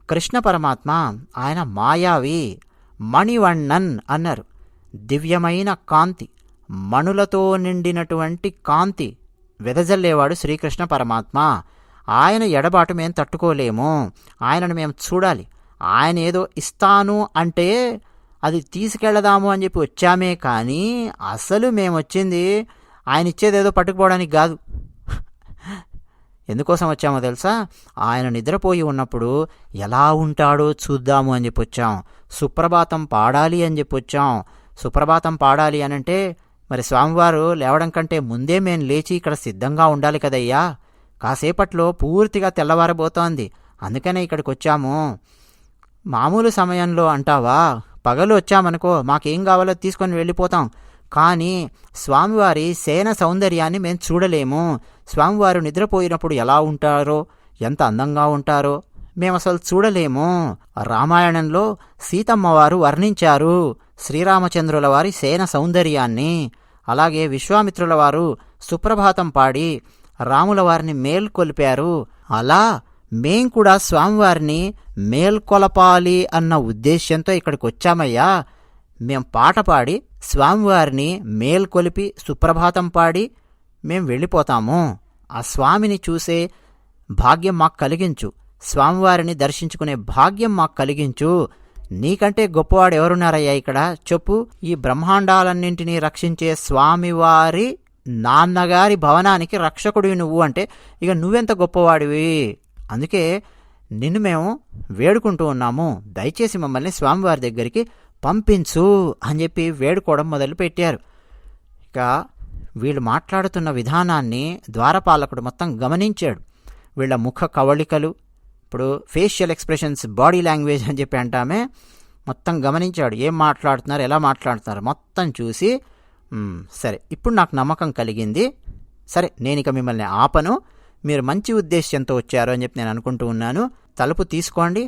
కృష్ణ పరమాత్మ ఆయన మాయావి, మణివಣ್ಣన్ అన్నారు. దివ్యమైన కాంతి, మణులతో నిండినటువంటి కాంతి వెదజల్లేవాడు శ్రీకృష్ణ పరమాత్మ. ఆయన ఎడబాటు మేం తట్టుకోలేము, ఆయనను మేము చూడాలి. ఆయన ఏదో ఇస్తాను అంటే అది తీసుకెళ్దాము అని చెప్పి వచ్చామే, కానీ అసలు మేము వచ్చింది ఆయన ఇచ్చేదేదో పట్టుకుపోవడానికి కాదు. ఎందుకోసం వచ్చామో తెలుసా? ఆయన నిద్రపోయి ఉన్నప్పుడు ఎలా ఉంటాడో చూద్దాము అని చెప్పి వచ్చాం. సుప్రభాతం పాడాలి అని చెప్పి వచ్చాం. సుప్రభాతం పాడాలి అనంటే మరి స్వామివారు లేవడం కంటే ముందే మేము లేచి ఇక్కడ సిద్ధంగా ఉండాలి కదయ్యా. కాసేపట్లో పూర్తిగా తెల్లవారబోతోంది, అందుకనే ఇక్కడికి వచ్చాము. మామూలు సమయంలో అంటావా, పగలు వచ్చామనుకో మాకేం కావాలో తీసుకొని వెళ్ళిపోతాం, కానీ స్వామివారి శయన సౌందర్యాన్ని మేము చూడలేము. స్వామివారు నిద్రపోయినప్పుడు ఎలా ఉంటారో, ఎంత అందంగా ఉంటారో మేము అసలు చూడలేము. రామాయణంలో సీతమ్మవారు వర్ణించారు శ్రీరామచంద్రుల వారి శయన సౌందర్యాన్ని. అలాగే విశ్వామిత్రుల వారు సుప్రభాతం పాడి రాముల వారిని మేల్కొల్పారు. అలా మేం కూడా స్వామివారిని మేల్కొలపాలి అన్న ఉద్దేశ్యంతో ఇక్కడికి వచ్చామయ్యా. మేం పాట పాడి స్వామివారిని మేల్కొలిపి సుప్రభాతం పాడి మేం వెళ్ళిపోతాము. ఆ స్వామిని చూసే భాగ్యం మాకు కలిగించు, స్వామివారిని దర్శించుకునే భాగ్యం మాకు కలిగించు. నీకంటే గొప్పవాడు ఎవరున్నారయ్యా ఇక్కడ చెప్పు? ఈ బ్రహ్మాండాలన్నింటినీ రక్షించే స్వామివారి నాన్నగారి భవనానికి రక్షకుడివి నువ్వు అంటే ఇక నువ్వెంత గొప్పవాడివి. అందుకే నిన్ను మేము వేడుకుంటూ ఉన్నాము, దయచేసి మమ్మల్ని స్వామివారి దగ్గరికి పంపించు అని చెప్పి వేడుకోవడం మొదలుపెట్టారు. ఇక వీళ్ళు మాట్లాడుతున్న విధానాన్ని ద్వారపాలకుడు మొత్తం గమనించాడు. వీళ్ళ ముఖ కవళికలు, ఇప్పుడు ఫేషియల్ ఎక్స్ప్రెషన్స్, బాడీ లాంగ్వేజ్ అని చెప్పి అంటామే, మొత్తం గమనించాడు. ఏం మాట్లాడుతున్నారు, ఎలా మాట్లాడుతున్నారు మొత్తం చూసి, సరే ఇప్పుడు నాకు నమ్మకం కలిగింది, సరే నేను ఇక మిమ్మల్ని ఆపను, మీరు మంచి ఉద్దేశ్యంతో వచ్చారు అని చెప్పి నేను అనుకుంటూ ఉన్నాను, తలుపు తీసుకోండి,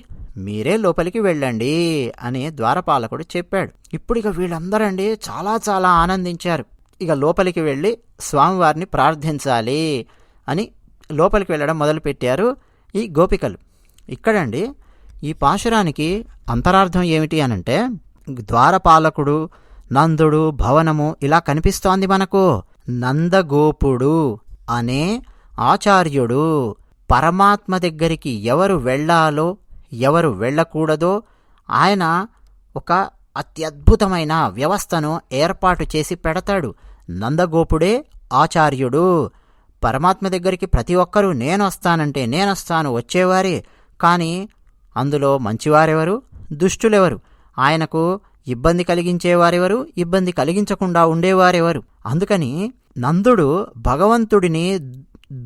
మీరే లోపలికి వెళ్ళండి అని ద్వారపాలకుడు చెప్పాడు. ఇప్పుడు ఇక వీళ్ళందరండి చాలా చాలా ఆనందించారు. ఇక లోపలికి వెళ్ళి స్వామివారిని ప్రార్థించాలి అని లోపలికి వెళ్ళడం మొదలుపెట్టారు ఈ గోపికలు. ఇక్కడండి ఈ పాశురానికి అంతరార్థం ఏమిటి అనంటే, ద్వారపాలకుడు, నందుడు, భవనము ఇలా కనిపిస్తోంది మనకు. నందగోపుడు అనే ఆచార్యుడు పరమాత్మ దగ్గరికి ఎవరు వెళ్ళాలో ఎవరు వెళ్ళకూడదో ఆయన ఒక అత్యద్భుతమైన వ్యవస్థను ఏర్పాటు చేసి పెడతాడు. నందగోపుడే ఆచార్యుడు. పరమాత్మ దగ్గరికి ప్రతి ఒక్కరూ నేనొస్తానంటే నేనొస్తాను వచ్చేవారే, కానీ అందులో మంచివారెవరు, దుష్టులెవరు, ఆయనకు ఇబ్బంది కలిగించేవారెవరు, ఇబ్బంది కలిగించకుండా ఉండేవారెవరు. అందుకని నందుడు భగవంతుడిని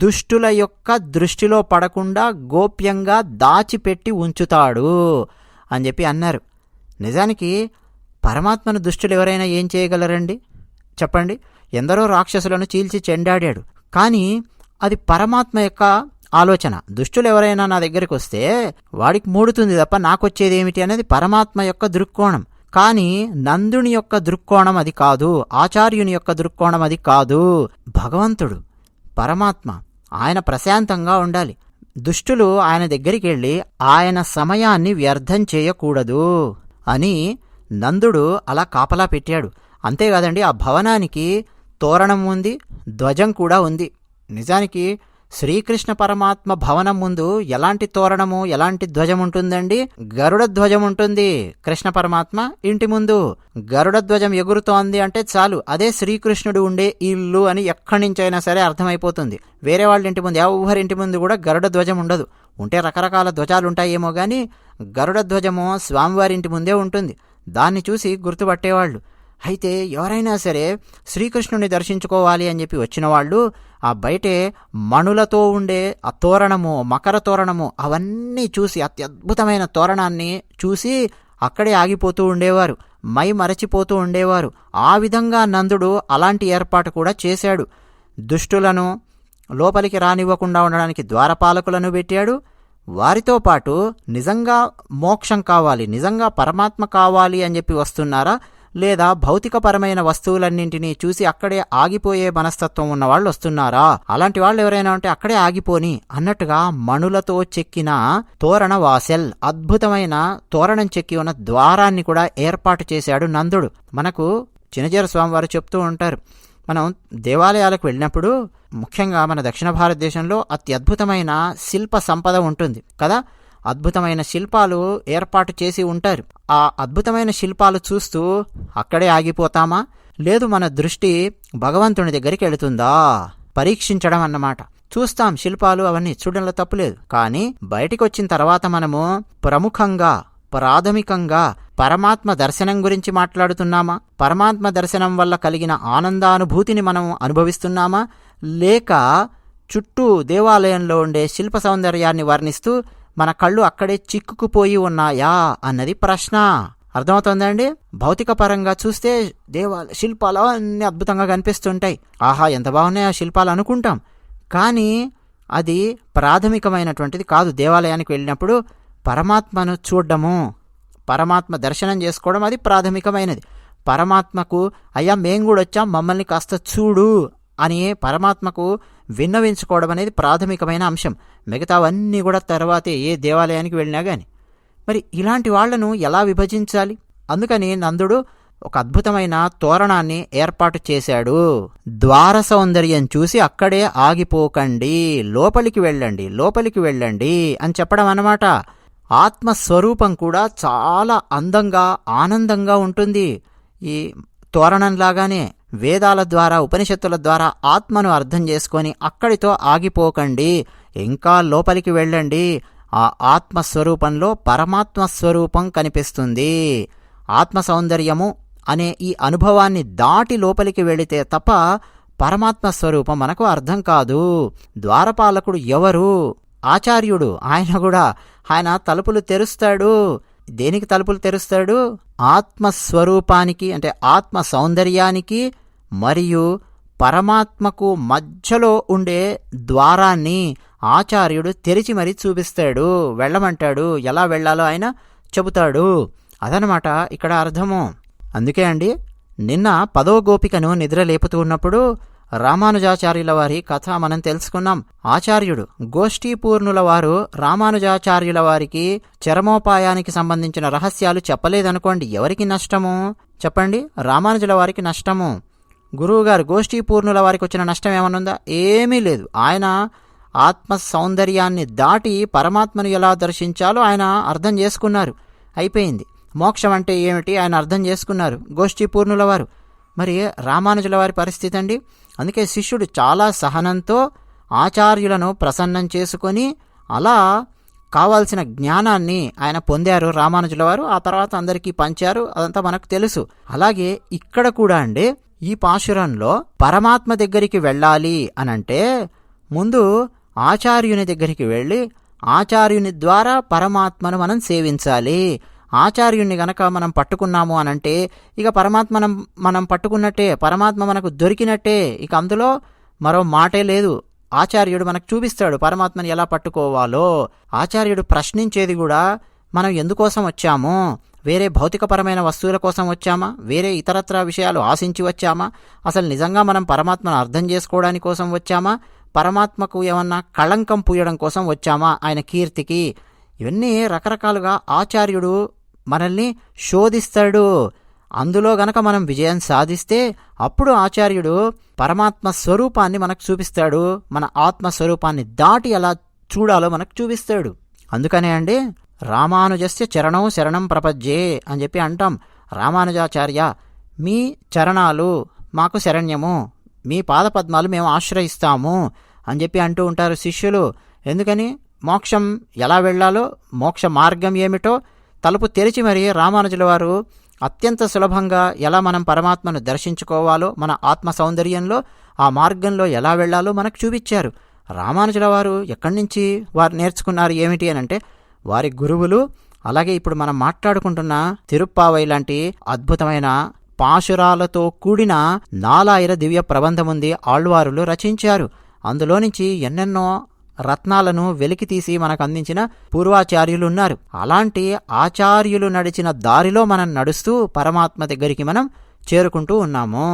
దుష్టుల యొక్క దృష్టిలో పడకుండా గోప్యంగా దాచిపెట్టి ఉంచుతాడు అని చెప్పి అన్నారు. నిజానికి పరమాత్మను దుష్టులు ఎవరైనా ఏం చేయగలరండి చెప్పండి? ఎందరో రాక్షసులను చీల్చి చెండాడాడు, కానీ అది పరమాత్మ యొక్క ఆలోచన. దుష్టులు ఎవరైనా నా దగ్గరికి వస్తే వాడికి మూడుతుంది తప్ప నాకొచ్చేది ఏమిటి అనేది పరమాత్మ యొక్క దృక్కోణం. కానీ నందుని యొక్క దృక్కోణం అది కాదు, ఆచార్యుని యొక్క దృక్కోణం అది కాదు. భగవంతుడు పరమాత్మ ఆయన ప్రశాంతంగా ఉండాలి. దుష్టులు ఆయన దగ్గరికి వెళ్ళి ఆయన సమయాన్ని వ్యర్థం చేయకూడదు అని నందుడు అలా కాపలా పెట్టాడు. అంతేకాదండి, ఆ భవనానికి తోరణం ఉంది, ధ్వజం కూడా ఉంది. నిజానికి శ్రీకృష్ణ పరమాత్మ భవనం ముందు ఎలాంటి తోరణము, ఎలాంటి ధ్వజం ఉంటుందండి? గరుడ ధ్వజం ఉంటుంది. కృష్ణ పరమాత్మ ఇంటి ముందు గరుడ ధ్వజం ఎగురుతోంది అంటే చాలు, అదే శ్రీకృష్ణుడు ఉండే ఇల్లు అని ఎక్కడి నుంచైనా సరే అర్థమైపోతుంది. వేరే వాళ్ళ ఇంటి ముందు, ఎవరింటి ముందు కూడా గరుడ ధ్వజం ఉండదు. ఉంటే రకరకాల ధ్వజాలు ఉంటాయేమో కానీ గరుడ ధ్వజము స్వామివారి ఇంటి ముందే ఉంటుంది. దాన్ని చూసి గుర్తుపట్టేవాళ్ళు. అయితే ఎవరైనా సరే శ్రీకృష్ణుని దర్శించుకోవాలి అని చెప్పి వచ్చిన వాళ్ళు ఆ బయటే మణులతో ఉండే ఆ తోరణము, మకర తోరణము అవన్నీ చూసి, అత్యద్భుతమైన తోరణాన్ని చూసి అక్కడే ఆగిపోతూ ఉండేవారు, మై మరచిపోతూ ఉండేవారు. ఆ విధంగా నందుడు అలాంటి ఏర్పాటు కూడా చేశాడు. దుష్టులను లోపలికి రానివ్వకుండా ఉండడానికి ద్వారపాలకులను పెట్టాడు. వారితో పాటు నిజంగా మోక్షం కావాలి, నిజంగా పరమాత్మ కావాలి అని చెప్పి వస్తున్నారా, లేదా భౌతికపరమైన వస్తువులన్నింటినీ చూసి అక్కడే ఆగిపోయే మనస్తత్వం ఉన్న వాళ్ళు వస్తున్నారా, అలాంటి వాళ్ళు ఎవరైనా ఉంటే అక్కడే ఆగిపోని అన్నట్టుగా మణులతో చెక్కిన తోరణ వాసెల్, అద్భుతమైన తోరణం చెక్కి ఉన్న ద్వారాన్ని కూడా ఏర్పాటు చేశాడు నందుడు. మనకు చినజీర స్వామివారు చెప్తూ ఉంటారు, మనం దేవాలయాలకు వెళ్ళినప్పుడు ముఖ్యంగా మన దక్షిణ భారతదేశంలో అత్యద్భుతమైన శిల్ప సంపద ఉంటుంది కదా, అద్భుతమైన శిల్పాలు ఏర్పాటు చేసి ఉంటారు. ఆ అద్భుతమైన శిల్పాలు చూస్తూ అక్కడే ఆగిపోతామా, లేదు మన దృష్టి భగవంతుని దగ్గరికి వెళుతుందా పరీక్షించడం అన్నమాట. చూస్తాం శిల్పాలు అవన్నీ, చూడడంలో తప్పులేదు. కానీ బయటికి వచ్చిన తర్వాత మనము ప్రముఖంగా, ప్రాథమికంగా పరమాత్మ దర్శనం గురించి మాట్లాడుతున్నామా, పరమాత్మ దర్శనం వల్ల కలిగిన ఆనందానుభూతిని మనం అనుభవిస్తున్నామా, లేక చుట్టూ దేవాలయంలో ఉండే శిల్ప సౌందర్యాన్ని వర్ణిస్తూ మన కళ్ళు అక్కడే చిక్కుకుపోయి ఉన్నాయా అన్నది ప్రశ్న. అర్థమవుతుందండి? భౌతిక పరంగా చూస్తే శిల్పాలు అన్నీ అద్భుతంగా కనిపిస్తుంటాయి, ఆహా ఎంత బాగున్నాయి ఆ శిల్పాలు అనుకుంటాం. కానీ అది ప్రాథమికమైనటువంటిది కాదు. దేవాలయానికి వెళ్ళినప్పుడు పరమాత్మను చూడడము, పరమాత్మ దర్శనం చేసుకోవడం అది ప్రాథమికమైనది. పరమాత్మకు అయ్యా మేము కూడా వచ్చాం, మమ్మల్ని కాస్త చూడు అని పరమాత్మకు విన్నవించుకోవడం అనేది ప్రాథమికమైన అంశం. మిగతావన్నీ కూడా తర్వాతే ఏ దేవాలయానికి వెళ్ళినా కానీ. మరి ఇలాంటి వాళ్లను ఎలా విభజించాలి? అందుకని నందుడు ఒక అద్భుతమైన తోరణాన్ని ఏర్పాటు చేశాడు. ద్వార సౌందర్యం చూసి అక్కడే ఆగిపోకండి, లోపలికి వెళ్ళండి అని చెప్పడం అన్నమాట. ఆత్మస్వరూపం కూడా చాలా అందంగా ఆనందంగా ఉంటుంది. ఈ తోరణంలాగానే వేదాల ద్వారా ఉపనిషత్తుల ద్వారా ఆత్మను అర్థం చేసుకొని అక్కడితో ఆగిపోకండి, ఇంకా లోపలికి వెళ్ళండి. ఆ ఆత్మస్వరూపంలో పరమాత్మ స్వరూపం కనిపిస్తుంది. ఆత్మ సౌందర్యము అనే ఈ అనుభవాన్ని దాటి లోపలికి వెళితే తప్ప పరమాత్మ స్వరూపం మనకు అర్థం కాదు. ద్వారపాలకుడు ఎవరు? ఆచార్యుడు. ఆయన తలుపులు తెరుస్తాడు. దేనికి తలుపులు తెరుస్తాడు? ఆత్మస్వరూపానికి, అంటే ఆత్మ సౌందర్యానికి మరియు పరమాత్మకు మధ్యలో ఉండే ద్వారాన్ని ఆచార్యుడు తెరిచి మరీ చూపిస్తాడు, వెళ్ళమంటాడు. ఎలా వెళ్ళాలో ఆయన చెబుతాడు. అదనమాట ఇక్కడ అర్థము. అందుకే అండి, నిన్న 10వ గోపికను నిద్ర లేపుతూ ఉన్నప్పుడు రామానుజాచార్యుల వారి కథ మనం తెలుసుకున్నాం. ఆచార్యుడు గోష్ఠీపూర్ణుల వారు రామానుజాచార్యుల వారికి చరమోపాయానికి సంబంధించిన రహస్యాలు చెప్పలేదనుకోండి, ఎవరికి నష్టము చెప్పండి? రామానుజుల వారికి నష్టము. గురువుగారు గోష్ఠీపూర్ణుల వారికి వచ్చిన నష్టం ఏమనుందా? ఏమీ లేదు. ఆయన ఆత్మ సౌందర్యాన్ని దాటి పరమాత్మను ఎలా దర్శించాలో ఆయన అర్థం చేసుకున్నారు. అయిపోయింది. మోక్షం అంటే ఏమిటి ఆయన అర్థం చేసుకున్నారు గోష్ఠీపూర్ణుల వారు. మరి రామానుజుల వారి పరిస్థితి అండి. అందుకే శిష్యుడు చాలా సహనంతో ఆచార్యులను ప్రసన్నం చేసుకొని అలా కావాల్సిన జ్ఞానాన్ని ఆయన పొందారు రామానుజుల వారు. ఆ తర్వాత అందరికీ పంచారు. అదంతా మనకు తెలుసు. అలాగే ఇక్కడ కూడా అండి, ఈ పాశురంలో పరమాత్మ దగ్గరికి వెళ్ళాలి అనంటే ముందు ఆచార్యుని దగ్గరికి వెళ్ళి ఆచార్యుని ద్వారా పరమాత్మను మనం సేవించాలి. ఆచార్యుణ్ణి గనక మనం పట్టుకున్నాము అనంటే ఇక పరమాత్మను మనం పట్టుకున్నట్టే, పరమాత్మ మనకు దొరికినట్టే. ఇక అందులో మరో మాటే లేదు. ఆచార్యుడు మనకు చూపిస్తాడు పరమాత్మని ఎలా పట్టుకోవాలో. ఆచార్యుడు ప్రశ్నించేది కూడా మనం ఎందుకోసం వచ్చాము, వేరే భౌతికపరమైన వస్తువుల కోసం వచ్చామా, వేరే ఇతరత్ర విషయాలు ఆశించి వచ్చామా, అసలు నిజంగా మనం పరమాత్మను అర్థం చేసుకోవడానికి కోసం వచ్చామా, పరమాత్మకు ఏమన్నా కళంకం పూయడం కోసం వచ్చామా ఆయన కీర్తికి? ఇవన్నీ రకరకాలుగా ఆచార్యుడు మనల్ని శోధిస్తాడు. అందులో గనక మనం విజయం సాధిస్తే అప్పుడు ఆచార్యుడు పరమాత్మ స్వరూపాన్ని మనకు చూపిస్తాడు. మన ఆత్మస్వరూపాన్ని దాటి ఎలా చూడాలో మనకు చూపిస్తాడు. అందుకనే అండి, రామానుజస్య చరణం శరణం ప్రపజ్యే అని చెప్పి అంటాం. రామానుజాచార్య, మీ చరణాలు మాకు శరణ్యము, మీ పాదపద్మాలు మేము ఆశ్రయిస్తాము అని చెప్పి అంటూ ఉంటారు శిష్యులు. ఎందుకని? మోక్షం ఎలా వెళ్ళాలో, మోక్ష మార్గం ఏమిటో తలుపు తెరిచి మరి రామానుజుల వారు అత్యంత సులభంగా ఎలా మనం పరమాత్మను దర్శించుకోవాలో, మన ఆత్మ సౌందర్యంలో ఆ మార్గంలో ఎలా వెళ్లాలో మనకు చూపించారు. రామానుజుల వారు ఎక్కడి నుంచి వారు నేర్చుకున్నారు ఏమిటి అనంటే వారి గురువులు. అలాగే ఇప్పుడు మనం మాట్లాడుకుంటున్న తిరుప్పావై లాంటి అద్భుతమైన పాశురాలతో కూడిన 4000 దివ్య ప్రబంధముంది ఆళ్వారులు రచించారు. అందులో నుంచి ఎన్నెన్నో రత్నాలను వెలికితీసి మనకు అందించిన పూర్వాచార్యులు ఉన్నారు. అలాంటి ఆచార్యులు నడిచిన దారిలో మనం నడుస్తూ పరమాత్మ దగ్గరికి మనం చేరుకుంటూ ఉన్నాము.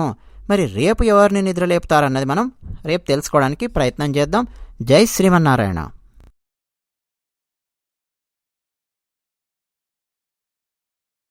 మరి రేపు ఎవరిని నిద్రలేపుతారన్నది మనం రేపు తెలుసుకోవడానికి ప్రయత్నం చేద్దాం. జై శ్రీమన్నారాయణ.